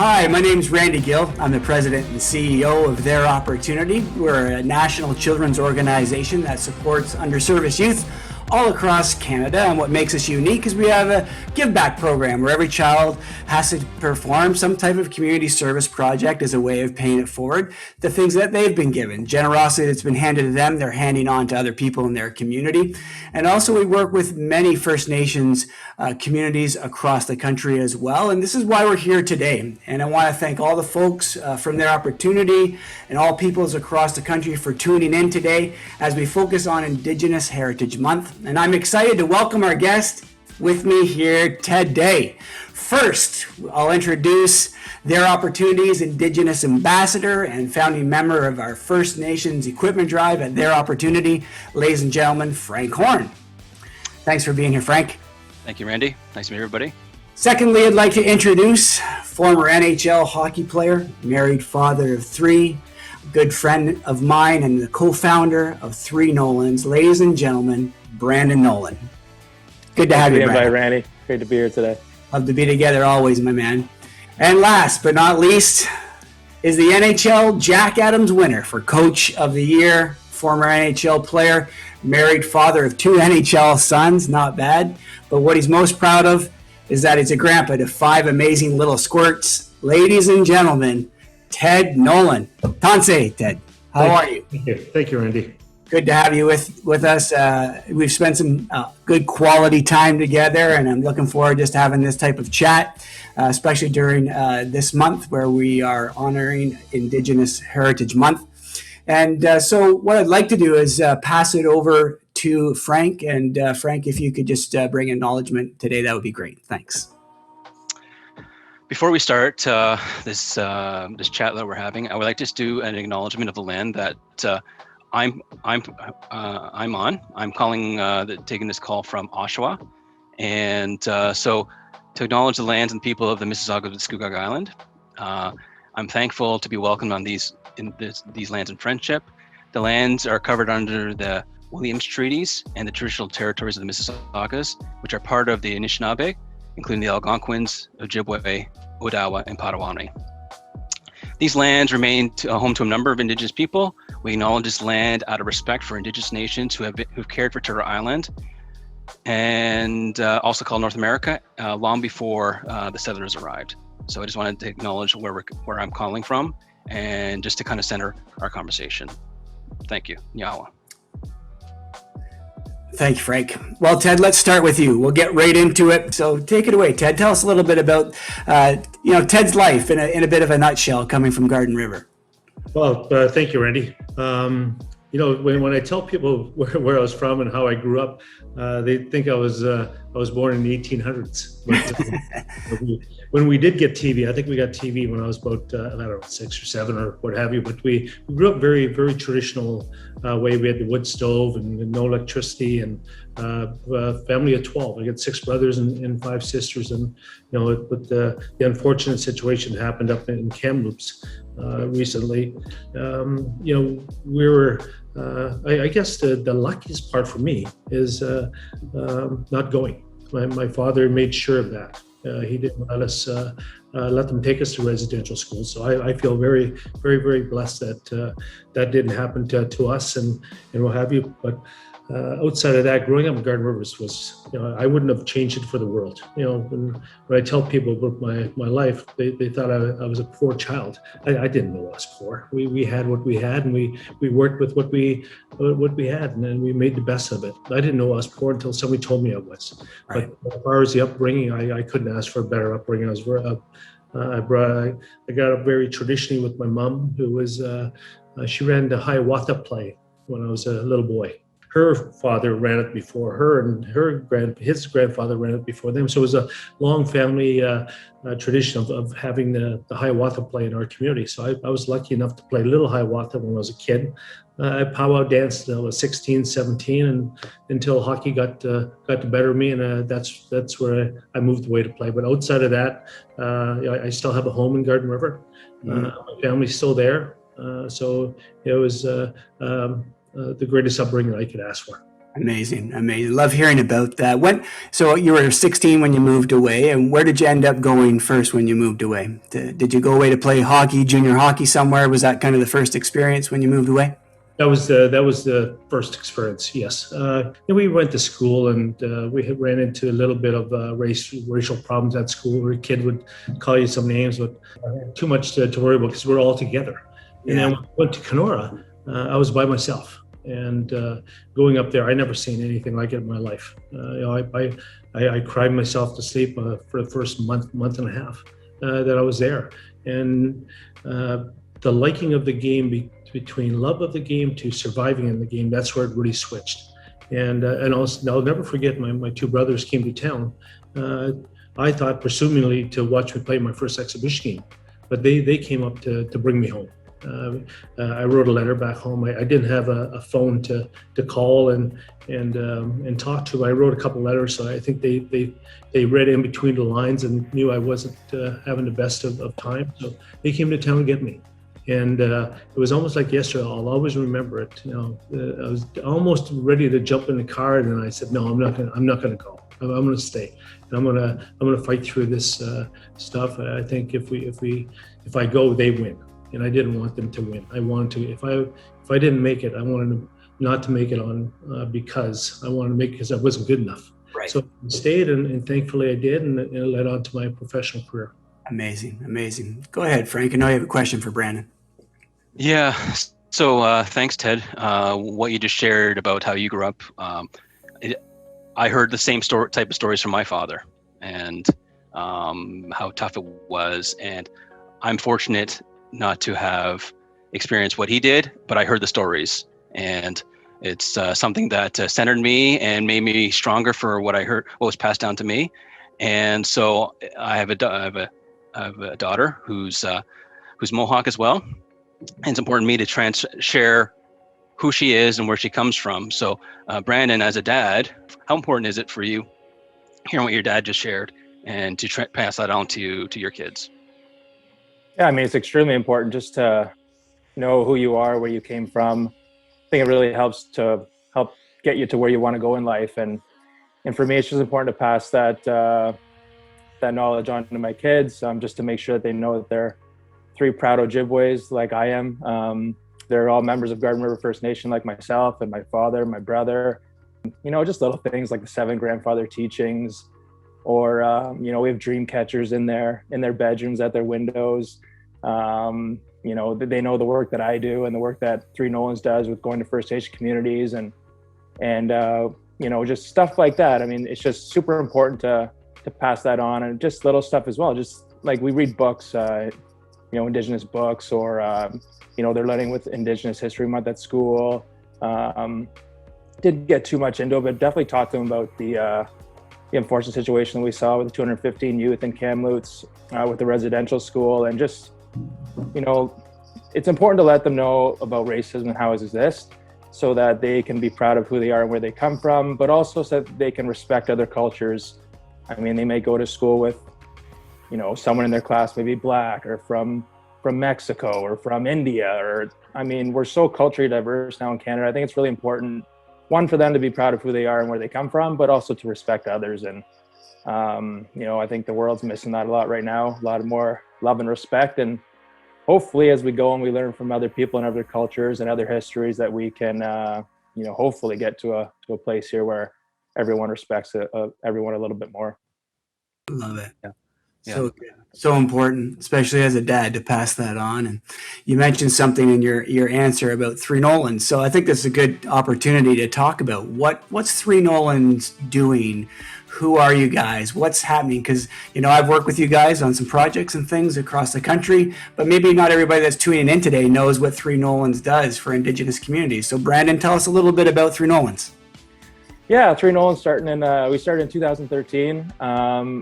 Hi, my name's Randy Gill. I'm the president and CEO of Their Opportunity. We're a national children's organization that supports underserviced youth all across Canada. And what makes us unique is we have a give back program where every child has to perform some type of community service project as a way of paying it forward. The things that they've been given, generosity that's been handed to them, they're handing on to other people in their community. And also we work with many First Nations communities across the country as well. And this is why we're here today. And I want to thank all the folks from Their Opportunity and all peoples across the country for tuning in today as we focus on Indigenous Heritage Month. And I'm excited to welcome our guest with me here today. First, I'll introduce Their Opportunities Indigenous Ambassador and founding member of our First Nations Equipment Drive at Their Opportunity, ladies and gentlemen, Frank Horn. Thanks for being here, Frank. Thank you, Randy. Nice to meet everybody. Secondly, I'd like to introduce former NHL hockey player, married father of three, good friend of mine, and the co-founder of Three Nolans, ladies and gentlemen, Brandon Nolan. Good to have you, Brandon. Randy. Great to be here today. Love to be together always, my man. And last but not least is the NHL Jack Adams winner for Coach of the Year, former NHL player, married father of two NHL sons, not bad. But what he's most proud of is that he's a grandpa to five amazing little squirts. Ladies and gentlemen, Ted Nolan. Tanse, Ted. How are you? Thank you, Randy. Good to have you with us. We've spent some good quality time together, and I'm looking forward just to having this type of chat, especially during this month where we are honoring Indigenous Heritage Month. And so what I'd like to do is pass it over to Frank. And Frank, if you could just bring acknowledgement today, that would be great. Thanks. Before we start this chat that we're having, I would like to just do an acknowledgement of the land that I'm on. I'm calling, taking this call from Oshawa, and so to acknowledge the lands and people of the Mississauga of Scugog Island. I'm thankful to be welcomed on these lands in friendship. The lands are covered under the Williams Treaties and the traditional territories of the Mississaugas, which are part of the Anishinaabe, including the Algonquins, Ojibwe, Odawa, and Potawatomi. These lands remain home to a number of Indigenous people. We acknowledge this land out of respect for Indigenous nations who've cared for Turtle Island, and also called North America, long before the settlers arrived. So I just wanted to acknowledge where I'm calling from, and just to kind of center our conversation. Thank you. Nyawa. Thank you, Frank. Well, Ted, let's start with you. We'll get right into it. So take it away, Ted. Tell us a little bit about, Ted's life in a bit of a nutshell, coming from Garden River. Well, thank you, Randy. When I tell people where I was from and how I grew up, they think I was born in the 1800s. But, when we did get TV, I think we got TV when I was about 6 or 7 or what have you. But we grew up very, very traditional way. We had the wood stove and no electricity, and family of 12. I got 6 brothers and 5 sisters, and but the unfortunate situation happened up in Kamloops recently. We were. I guess the luckiest part for me is not going. My father made sure of that. He didn't let them take us to residential schools. So I feel very, very, very blessed that that didn't happen to us and what have you. But outside of that, growing up in Garden Rivers was, I wouldn't have changed it for the world. When I tell people about my life, they thought I was a poor child. I didn't know I was poor. We had what we had, and we worked with what we had, and then we made the best of it. I didn't know I was poor until somebody told me I was. Right. But as far as the upbringing, I couldn't ask for a better upbringing. I got up very traditionally with my mom, who was she ran the Hiawatha play when I was a little boy. Her father ran it before her, and his grandfather ran it before them. So it was a long family tradition of having the Hiawatha play in our community. So I was lucky enough to play Little Hiawatha when I was a kid. I powwow danced when I was 16, 17, and until hockey got the better of me, and that's where I moved away to play. But outside of that, I still have a home in Garden River. My family's still there. So it was the greatest upbringing I could ask for. Amazing, amazing. Love hearing about that. So you were 16 when you moved away, and where did you end up going first when you moved away? Did you go away to play hockey, junior hockey somewhere? Was that kind of the first experience when you moved away? That was the first experience. Yes, we went to school and we had ran into a little bit of racial problems at school, where a kid would call you some names, but too much to worry about because we're all together. And then when I went to Kenora, I was by myself, and going up there, I never seen anything like it in my life. I cried myself to sleep for the first month and a half that I was there, and the liking of the game between love of the game to surviving in the game, that's where it really switched. And I'll never forget my two brothers came to town. I thought presumably to watch me play my first exhibition game, but they came up to bring me home. I wrote a letter back home. I didn't have a phone to call and talk to. I wrote a couple letters, so I think they read in between the lines and knew I wasn't having the best of time. So they came to town to get me. And it was almost like yesterday. I'll always remember it. I was almost ready to jump in the car, and then I said, "No, I'm not going to go. I'm going to stay. And I'm going to fight through this stuff. I think if I go, they win, and I didn't want them to win. I wanted to. If I didn't make it, I wanted them not to make it on because I wanted to make it because I wasn't good enough. Right. So I stayed, and thankfully I did, and it led on to my professional career. Amazing, amazing. Go ahead, Frank. I know you have a question for Brandon. Yeah. So thanks, Ted. What you just shared about how you grew up, I heard the same type of stories from my father, and how tough it was. And I'm fortunate not to have experienced what he did, but I heard the stories, and it's something that centered me and made me stronger for what I heard, what was passed down to me. And so I have a daughter who's Mohawk as well. And it's important to me to share who she is and where she comes from. So Brandon, as a dad, how important is it for you hearing what your dad just shared and to pass that on to your kids? Yeah, I mean, it's extremely important just to know who you are, where you came from. I think it really helps to help get you to where you want to go in life. And for me, it's just important to pass that knowledge on to my kids, just to make sure that they know that they're three proud Ojibways like I am. They're all members of Garden River First Nation like myself and my father, my brother. Just little things like the 7 grandfather teachings, or we have dream catchers in their bedrooms at their windows. They know the work that I do and the work that Three Nolans does with going to First Nation communities and just stuff like that. I mean, it's just super important to pass that on, and just little stuff as well. Just like we read books, Indigenous books, or they're learning with Indigenous History Month at school. Didn't get too much into it, but definitely taught them about the unfortunate situation we saw with the 215 youth in Kamloops with the residential school. And just, it's important to let them know about racism and how it exists, so that they can be proud of who they are and where they come from, but also so that they can respect other cultures. I mean, they may go to school with, someone in their class may be Black or from Mexico or from India, we're so culturally diverse now in Canada. I think it's really important, one, for them to be proud of who they are and where they come from, but also to respect others. And, I think the world's missing that a lot right now, a lot of more love and respect. And hopefully as we go and we learn from other people and other cultures and other histories, that we can, hopefully get to a place here where everyone respects everyone a little bit more. Love it. Yeah. So important, especially as a dad, to pass that on. And you mentioned something in your answer about Three Nolans. So I think that's a good opportunity to talk about what's Three Nolans doing. Who are you guys? What's happening? Because, I've worked with you guys on some projects and things across the country, but maybe not everybody that's tuning in today knows what Three Nolans does for Indigenous communities. So Brandon, tell us a little bit about Three Nolans. Yeah, Three Nolans we started in 2013.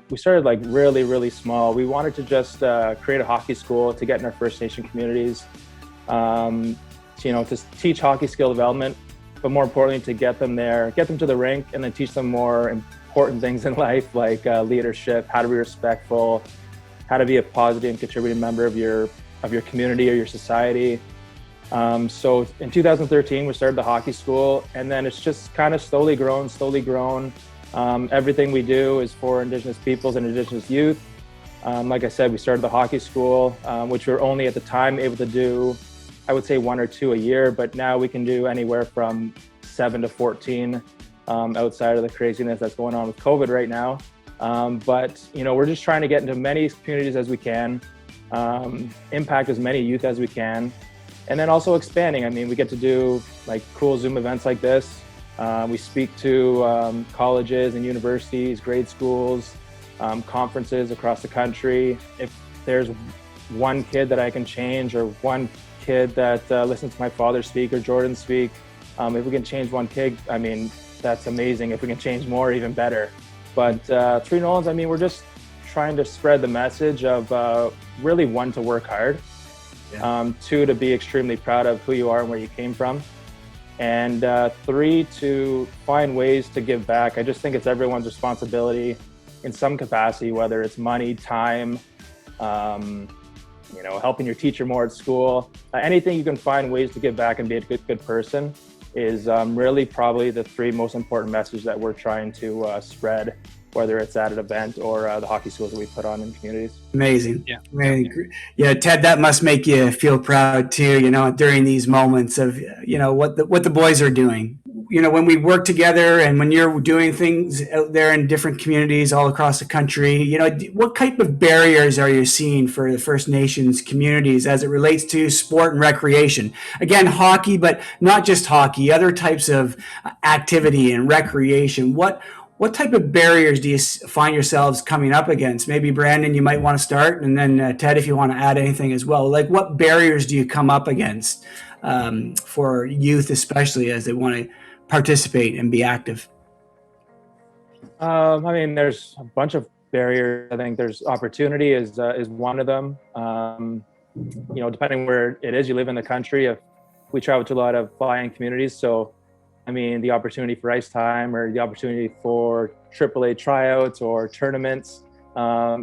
We started like really, really small. We wanted to just create a hockey school to get in our First Nation communities, to teach hockey skill development, but more importantly, to get them there, get them to the rink, and then teach them more important things in life, like leadership, how to be respectful, how to be a positive and contributing member of your community or your society. So in 2013, we started the hockey school, and then it's just kind of slowly grown. Everything we do is for Indigenous peoples and Indigenous youth. Like I said, we started the hockey school, which we were only at the time able to do, I would say 1 or 2 a year, but now we can do anywhere from 7 to 14 outside of the craziness that's going on with COVID right now. But, we're just trying to get into many communities as we can, impact as many youth as we can, and then also expanding. I mean, we get to do like cool Zoom events like this. We speak to colleges and universities, grade schools, conferences across the country. If there's one kid that I can change, or one kid that listens to my father speak or Jordan speak, if we can change one kid, I mean, that's amazing. If we can change more, even better. But Three Nolans, I mean, we're just trying to spread the message of really, 1, to work hard, 2, to be extremely proud of who you are and where you came from, and 3, to find ways to give back. I just think it's everyone's responsibility in some capacity, whether it's money, time, helping your teacher more at school, anything you can find ways to give back and be a good person is really probably the 3 most important messages that we're trying to spread, whether it's at an event or the hockey schools that we put on in communities. Amazing. Yeah, Ted, that must make you feel proud too, during these moments of, what the boys are doing. When we work together and when you're doing things out there in different communities all across the country, what type of barriers are you seeing for the First Nations communities as it relates to sport and recreation? Again, hockey, but not just hockey, other types of activity and recreation. What type of barriers do you find yourselves coming up against? Maybe Brandon, you might want to start, and then Ted, if you want to add anything as well. Like, what barriers do you come up against for youth, especially as they want to participate and be active? I mean, there's a bunch of barriers. I think there's opportunity is one of them. Depending where it is you live in the country, if we travel to a lot of fly-in communities, so I mean, the opportunity for ice time or the opportunity for AAA tryouts or tournaments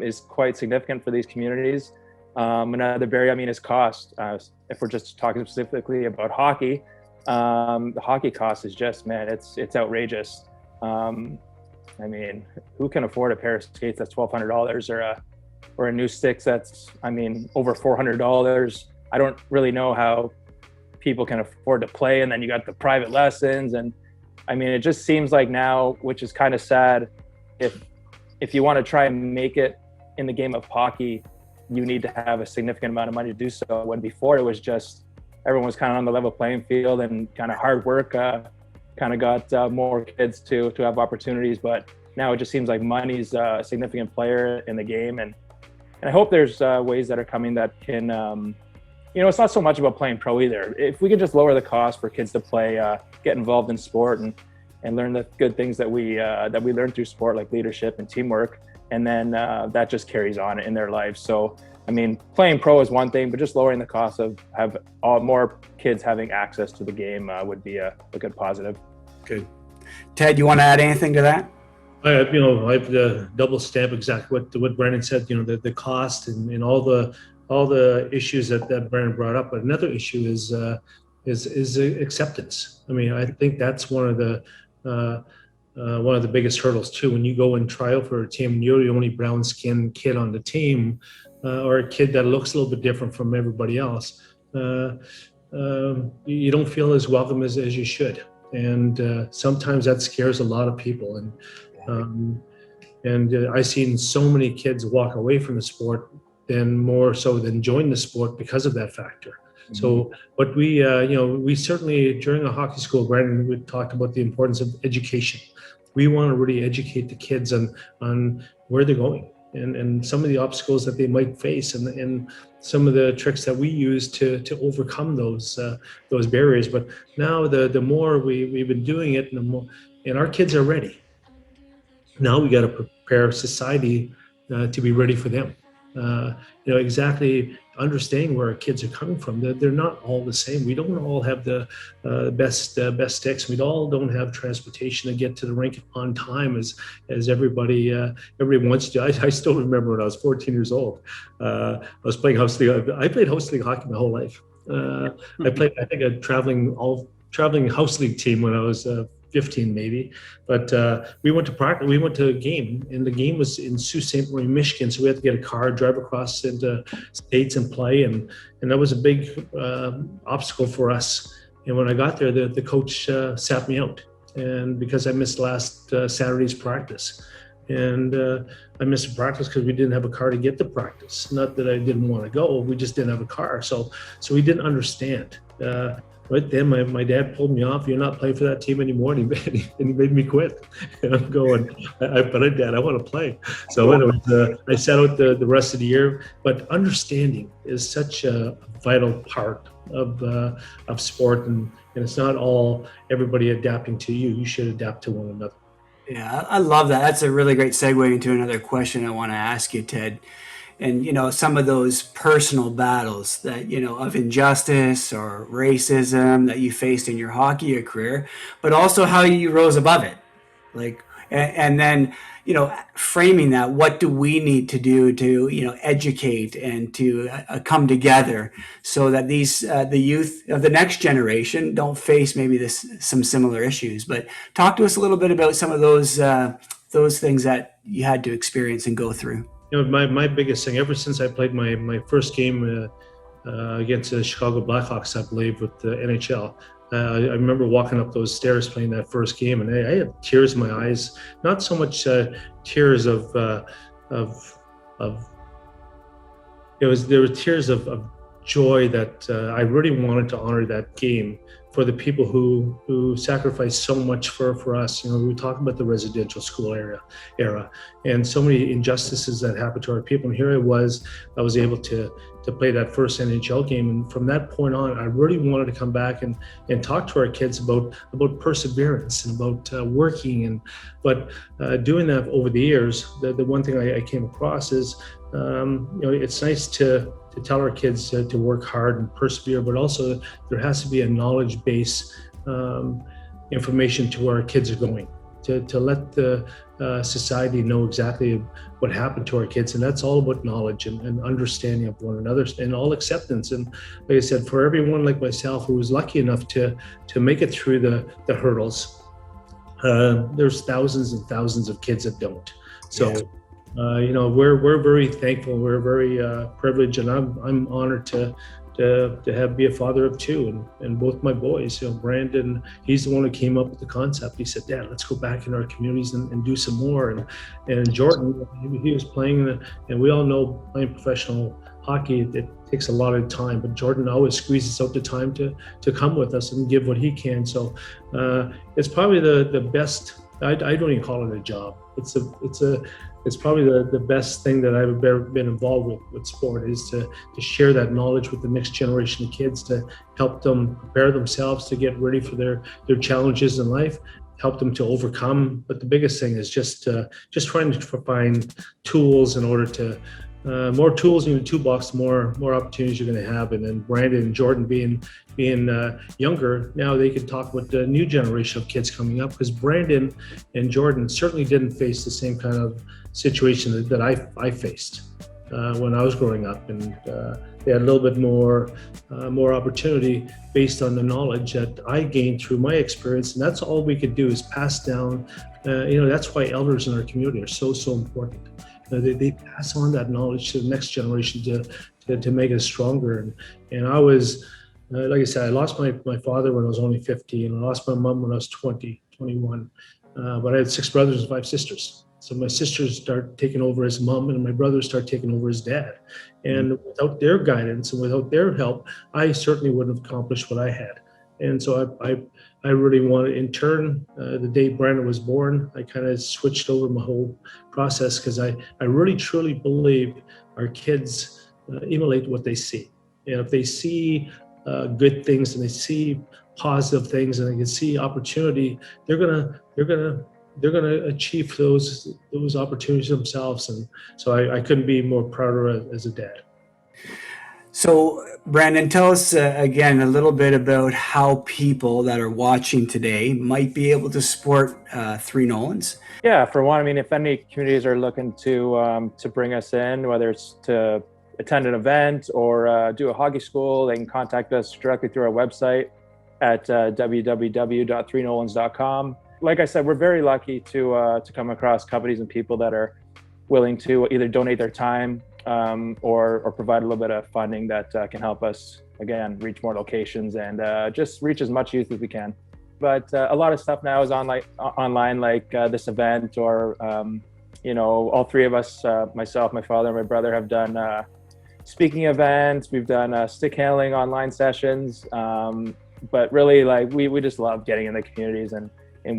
is quite significant for these communities. Another barrier, I mean, is cost. If we're just talking specifically about hockey, the hockey cost is just, man, it's outrageous. I mean, who can afford a pair of skates that's $1,200 or a new sticks that's, I mean, over $400? I don't really know how people can afford to play, and then you got the private lessons, and I mean, it just seems like now, which is kind of sad, if you want to try and make it in the game of hockey, you need to have a significant amount of money to do so, when before it was just everyone was kind of on the level playing field, and kind of hard work kind of got more kids to have opportunities. But now it just seems like money's a significant player in the game, and I hope there's ways that are coming that can it's not so much about playing pro either. If we can just lower the cost for kids to play, get involved in sport and learn the good things that we learn through sport, like leadership and teamwork, and then that just carries on in their lives. So, I mean, playing pro is one thing, but just lowering the cost of more kids having access to the game would be a good positive. Good. Ted, you want to add anything to that? I've double stamp exactly what Brandon said. The cost and all the issues that Brandon brought up. But another issue is acceptance. I mean, I think that's one of the biggest hurdles too. When you go and try out for a team, and you're the only brown skinned kid on the team, or a kid that looks a little bit different from everybody else, you don't feel as welcome as you should. And sometimes that scares a lot of people. And I've seen so many kids walk away from the sport more so than join the sport because of that factor. Mm-hmm. So, but we certainly, during a hockey school, Brandon, we talked about the importance of education. We want to really educate the kids on where they're going and some of the obstacles that they might face, and some of the tricks that we use to overcome those barriers. But now the more we've been doing it, and our kids are ready. Now we got to prepare society to be ready for them. Exactly understanding where our kids are coming from. They're not all the same. We don't all have the best sticks. We all don't have transportation to get to the rink on time as everybody wants to. I still remember when I was 14 years old. I was playing house league. I played house league hockey my whole life. I played, I think, a traveling house league team when I was 15 maybe, but we went to practice. We went to a game, and the game was in Sault Ste. Marie, Michigan. So we had to get a car, drive across into states, and play, and that was a big obstacle for us. And when I got there, the coach sat me out, and because I missed last Saturday's practice, and I missed practice because we didn't have a car to get to practice. Not that I didn't want to go, we just didn't have a car. So we didn't understand. Right then, my dad pulled me off. You're not playing for that team anymore, and he made me quit. And I'm going, but Dad, I want to play. So anyways, I sat out the rest of the year. But understanding is such a vital part of sport, and it's not all everybody adapting to you. You should adapt to one another. Yeah, I love that. That's a really great segue into another question I want to ask you, Ted. And, some of those personal battles that, of injustice or racism that you faced in your hockey career, but also how you rose above it. Like, and then, framing that, what do we need to do to, educate and to come together so that the youth of the next generation don't face maybe some similar issues. But talk to us a little bit about some of those things that you had to experience and go through. My biggest thing, ever since I played my first game against the Chicago Blackhawks, I believe, with the NHL, I remember walking up those stairs playing that first game, and I had tears in my eyes. Not so much tears there were tears of joy that I really wanted to honor that game for the people who sacrificed so much for us. We talk about the residential school era and so many injustices that happened to our people. And here I was able to play that first NHL game. And from that point on, I really wanted to come back and talk to our kids about perseverance and about working. But doing that over the years, the one thing I came across is, it's nice to tell our kids to work hard and persevere, but also there has to be a knowledge-based information to where our kids are going, to let the society know exactly what happened to our kids. And that's all about knowledge and understanding of one another and all acceptance. And like I said, for everyone like myself who was lucky enough to make it through the hurdles, there's thousands and thousands of kids that don't. So. Yeah. We're very thankful. We're very privileged, and I'm honored to be a father of two, and both my boys. Brandon, he's the one who came up with the concept. He said, "Dad, let's go back in our communities and do some more." And Jordan, he was playing, and we all know playing professional hockey, it takes a lot of time, but Jordan always squeezes out the time to come with us and give what he can. So it's probably the best. I don't even call it a job. It's probably the best thing that I've ever been involved with sport, is to share that knowledge with the next generation of kids, to help them prepare themselves to get ready for their challenges in life, help them to overcome. But the biggest thing is just trying to find tools in order to more tools in your toolbox, more opportunities you're going to have. And then Brandon and Jordan being younger, now they can talk with the new generation of kids coming up, because Brandon and Jordan certainly didn't face the same kind of situation that I faced when I was growing up, and they had a little bit more opportunity based on the knowledge that I gained through my experience. And that's all we could do, is pass down. That's why elders in our community are so important. They pass on that knowledge to the next generation to make us stronger. And I was, like I said, I lost my father when I was only 15, and I lost my mom when I was 21. But I had 6 brothers and 5 sisters. So my sisters started taking over as mom, and my brothers started taking over as dad. And without their guidance and without their help, I certainly wouldn't have accomplished what I had. And so I really wanted, in turn, the day Brandon was born, I kind of switched over my whole process, because I really truly believe our kids emulate what they see. And if they see good things and they see positive things and they can see opportunity, they're gonna achieve those opportunities themselves. And so I couldn't be more prouder as a dad. So, Brandon, tell us again a little bit about how people that are watching today might be able to support 3 Nolans. Yeah, for one, I mean, if any communities are looking to bring us in, whether it's to attend an event or do a hockey school, they can contact us directly through our website at www.3nolans.com. Like I said, we're very lucky to come across companies and people that are willing to either donate their time or provide a little bit of funding that can help us, again, reach more locations and just reach as much youth as we can. But a lot of stuff now is online, like this event, or all three of us, myself, my father, and my brother, have done speaking events. We've done stick handling online sessions. But really, we just love getting in the communities and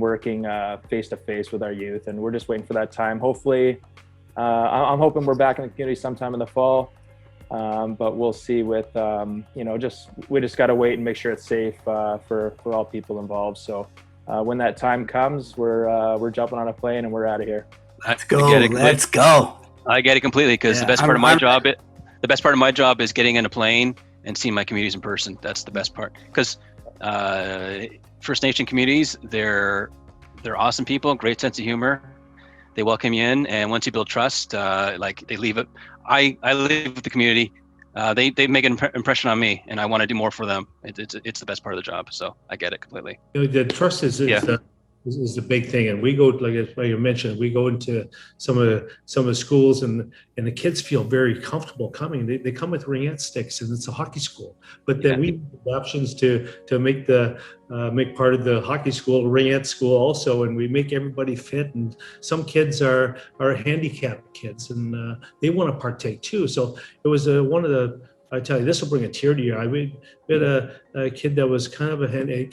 working face to face with our youth. And we're just waiting for that time. Hopefully, I'm hoping we're back in the community sometime in the fall. But we'll see with, we just got to wait and make sure it's safe for all people involved. So when that time comes, we're jumping on a plane and we're out of here. Let's go. Let's go. I get it completely, because the best part of my job is getting in a plane and seeing my communities in person. That's the best part, because First Nation communities, they're awesome people, great sense of humor. They welcome you in, and once you build trust, they leave it. I live with the community. They make an impression on me, and I want to do more for them. It's the best part of the job. So I get it completely. The trust is the big thing, and we go, like you mentioned, we go into some of the schools, and the kids feel very comfortable coming. They come with ringette sticks, and it's a hockey school. But then we have options to make part of the hockey school ringette school also, and we make everybody fit. And some kids are handicapped kids, and they want to partake too. So it was one of the. I tell you, this will bring a tear to your eye. We had a kid that was kind of he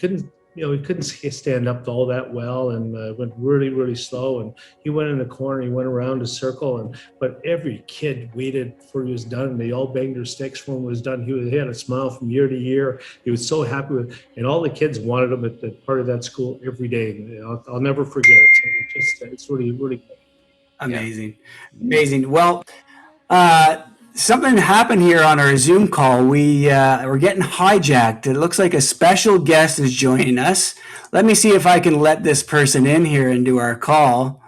couldn't stand up all that well, and went really, really slow. And he went in the corner, he went around a circle, but every kid waited for he was done. They all banged their sticks for him was done. He had a smile from year to year. He was so happy with, and all the kids wanted him at the part of that school every day. And I'll never forget it. So it's really, really good. Amazing. Well, something happened here on our Zoom call. We're getting hijacked. It looks like a special guest is joining us. Let me see if I can let this person in here into our call.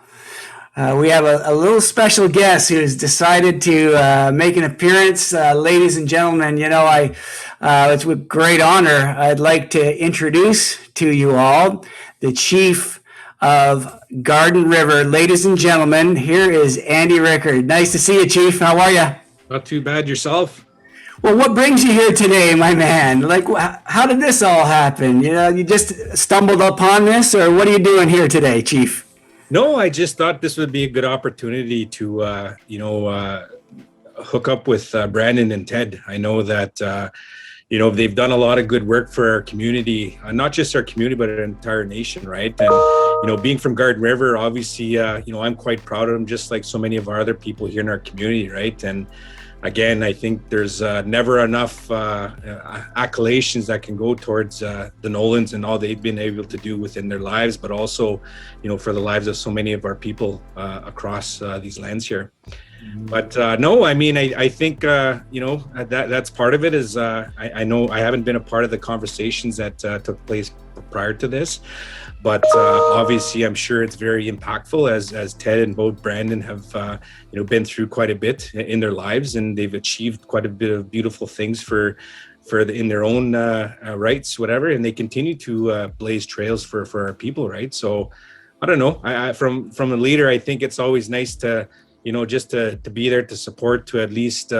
We have a little special guest who has decided to make an appearance. Ladies and gentlemen, it's with great honor. I'd like to introduce to you all the Chief of Garden River. Ladies and gentlemen, here is Andy Rickard. Nice to see you, Chief. How are you? Not too bad. Yourself? Well, what brings you here today, my man? How did this all happen? You just stumbled upon this, or what are you doing here today, Chief? No, I just thought this would be a good opportunity to, hook up with Brandon and Ted. I know that, they've done a lot of good work for our community, not just our community, but our entire nation, right? And, being from Garden River, obviously, I'm quite proud of them, just like so many of our other people here in our community, right? And again, I think there's never enough accolations that can go towards the Nolans and all they've been able to do within their lives, but also, for the lives of so many of our people across these lands here. But no, I mean, I think, that's part of it is I know I haven't been a part of the conversations that took place prior to this, but obviously I'm sure it's very impactful as Ted and both Brandon have, been through quite a bit in their lives, and they've achieved quite a bit of beautiful things in their own rights, whatever, and they continue to blaze trails for our people, right? So I don't know, I from a leader, I think it's always nice to, just to be there to support, to at least,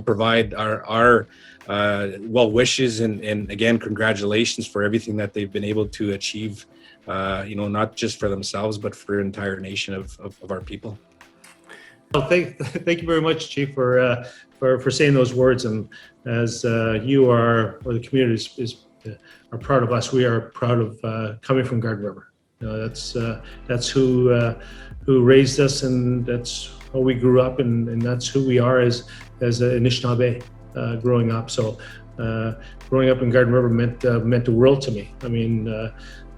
provide our well wishes and again, congratulations for everything that they've been able to achieve, not just for themselves, but for an entire nation of our people. Well, thank you very much, Chief, for saying those words. And as you are, or the community are proud of us, we are proud of coming from Garden River. That's who raised us, and that's how we grew up, and that's who we are as Anishinaabe growing up. So growing up in Garden River meant the world to me. I mean,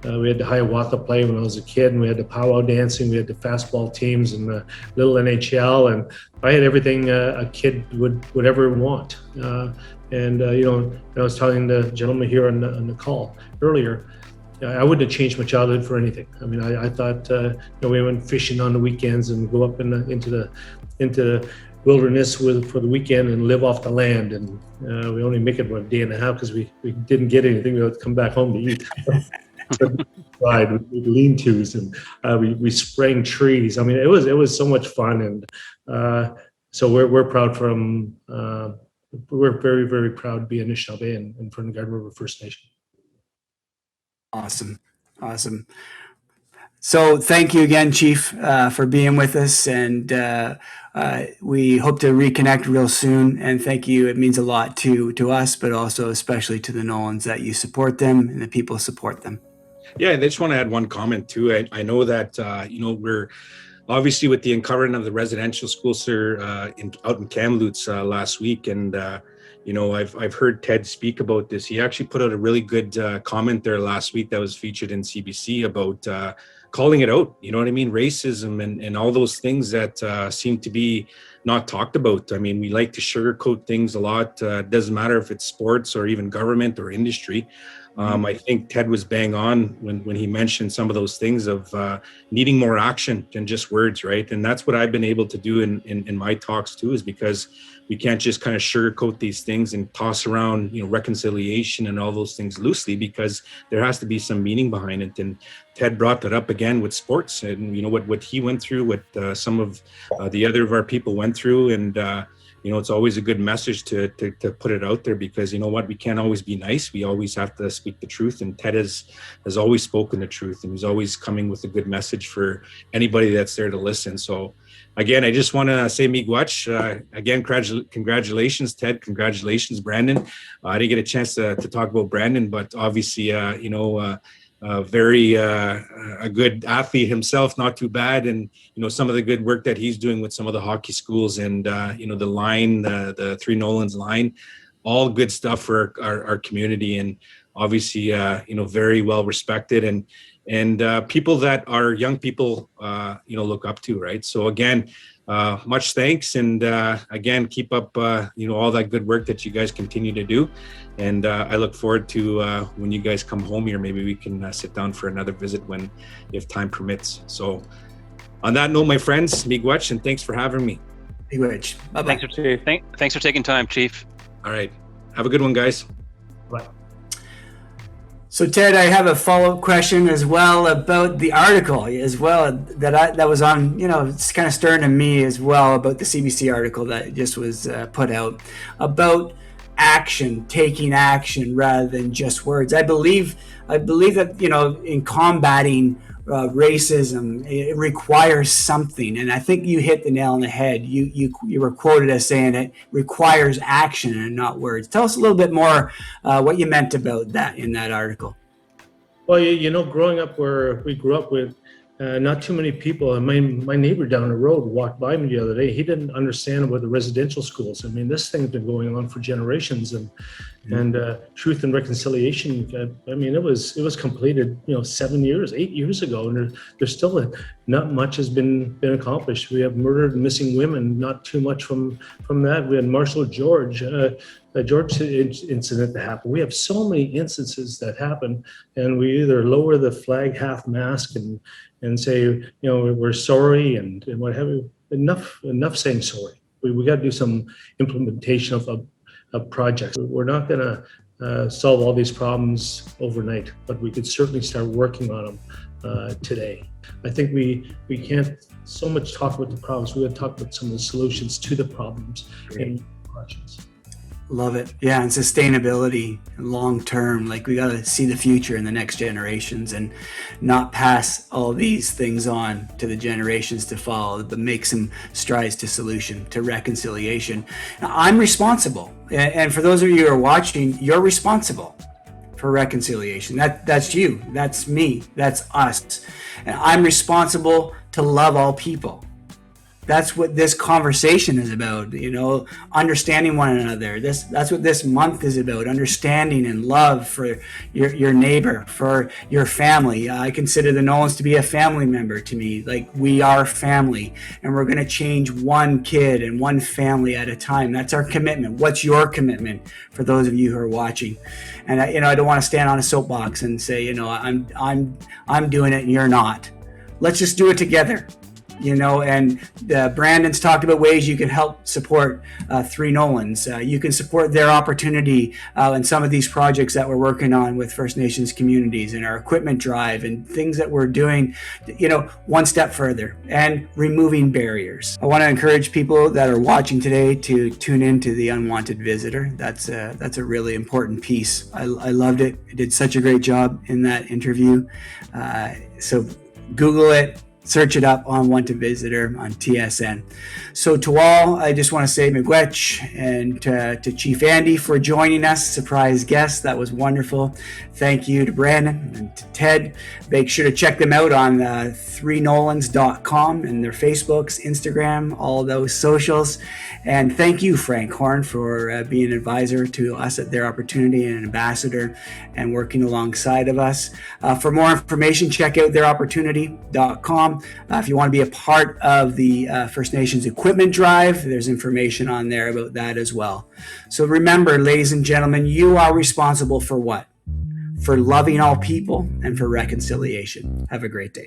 we had the Hiawatha play when I was a kid, and we had the powwow dancing, we had the fastball teams and the little NHL, and I had everything a kid would ever want. And I was telling the gentleman here on the call earlier, I wouldn't have changed my childhood for anything. I mean, I thought we went fishing on the weekends and go up into wilderness for the weekend and live off the land. And we only make it 1.5 days because we didn't get anything. We had to come back home to eat. Right, we made lean-tos, and we sprang trees. I mean, it was so much fun, and so we're proud we're very, very proud to be Anishinaabe and from the Garden River First Nation. Awesome. So thank you again, Chief, for being with us, and we hope to reconnect real soon. And thank you. It means a lot to us, but also especially to the Nolans that you support them and the people support them. Yeah, and I just want to add one comment too. I know that we're obviously with the uncovering of the residential schools out in Kamloops last week, and I've heard Ted speak about this. He actually put out a really good comment there last week that was featured in CBC about calling it out. You know what I mean? Racism and all those things that seem to be not talked about. I mean, we like to sugarcoat things a lot. It doesn't matter if it's sports or even government or industry. I think Ted was bang on when he mentioned some of those things of needing more action than just words, right? And that's what I've been able to do in my talks too, is because we can't just kind of sugarcoat these things and toss around, reconciliation and all those things loosely, because there has to be some meaning behind it. And Ted brought that up again with sports, and what he went through, what some of the other of our people went through, and it's always a good message to put it out there, because we can't always be nice. We always have to speak the truth. And Ted has always spoken the truth, and he's always coming with a good message for anybody that's there to listen. So again, I just want to say miigwech. Again, congratulations, Ted. Congratulations, Brandon. I didn't get a chance to talk about Brandon, but obviously, very a good athlete himself, not too bad, and some of the good work that he's doing with some of the hockey schools, and the line, the Three Nolans line, all good stuff for our community, and obviously very well respected, and people that our young people look up to, right? So again, much thanks, and again, keep up all that good work that you guys continue to do, and I look forward to when you guys come home here, maybe we can sit down for another visit if time permits. So on that note, my friends, miigwech, and thanks for having me. Miigwech. Bye-bye. Thanks for taking time, Chief. All right, have a good one, guys. Bye. So Ted, I have a follow-up question as well about the article as well that was on, it's kind of stirring to me as well, about the CBC article that just was put out about taking action rather than just words. I believe that, in combating racism, it requires something, and I think you hit the nail on the head. You were quoted as saying it requires action and not words. Tell us a little bit more what you meant about that in that article. Well, growing up where we grew up with, not too many people. And my neighbor down the road walked by me the other day. He didn't understand about the residential schools. I mean, this thing's been going on for generations, and Truth and Reconciliation. I mean, it was completed, 8 years ago, and there's still not much has been accomplished. We have murdered and missing women. Not too much from that. We had Marshall George. George incident that happened. We have so many instances that happen, and we either lower the flag half-mast and say, we're sorry and what have you. Enough saying sorry. We got to do some implementation of projects. We're not going to solve all these problems overnight, but we could certainly start working on them today. I think we can't so much talk about the problems. We got to talk about some of the solutions to the problems in projects. Love it. Yeah, and sustainability long term. Like, we got to see the future in the next generations and not pass all these things on to the generations to follow, but make some strides to solution, to reconciliation. Now, I'm responsible. And for those of you who are watching, you're responsible for reconciliation. That's you. That's me. That's us. And I'm responsible to love all people. That's what this conversation is about, understanding one another. That's what this month is about, understanding and love for your neighbor, for your family. I consider the Nolans to be a family member to me. Like, we are family, and we're going to change one kid and one family at a time. That's our commitment. What's your commitment for those of you who are watching? And I don't want to stand on a soapbox and say, I'm doing it and you're not. Let's just do it together. And Brandon's talked about ways you can help support Three Nolans. You can support their opportunity in some of these projects that we're working on with First Nations communities and our equipment drive and things that we're doing, one step further and removing barriers. I want to encourage people that are watching today to tune into The Unwanted Visitor. That's a really important piece. I loved it. It did such a great job in that interview. So Google it. Search it up on Wanted Visitor on TSN. So to all, I just want to say miigwech, and to Chief Andy for joining us, surprise guest. That was wonderful. Thank you to Brandon and to Ted. Make sure to check them out on 3nolans.com and their Facebooks, Instagram, all those socials. And thank you, Frank Horn, for being an advisor to us at Their Opportunity and an ambassador and working alongside of us. For more information, check out theiropportunity.com. If you want to be a part of the First Nations Equipment Drive, there's information on there about that as well. So remember, ladies and gentlemen, you are responsible for what? For loving all people and for reconciliation. Have a great day.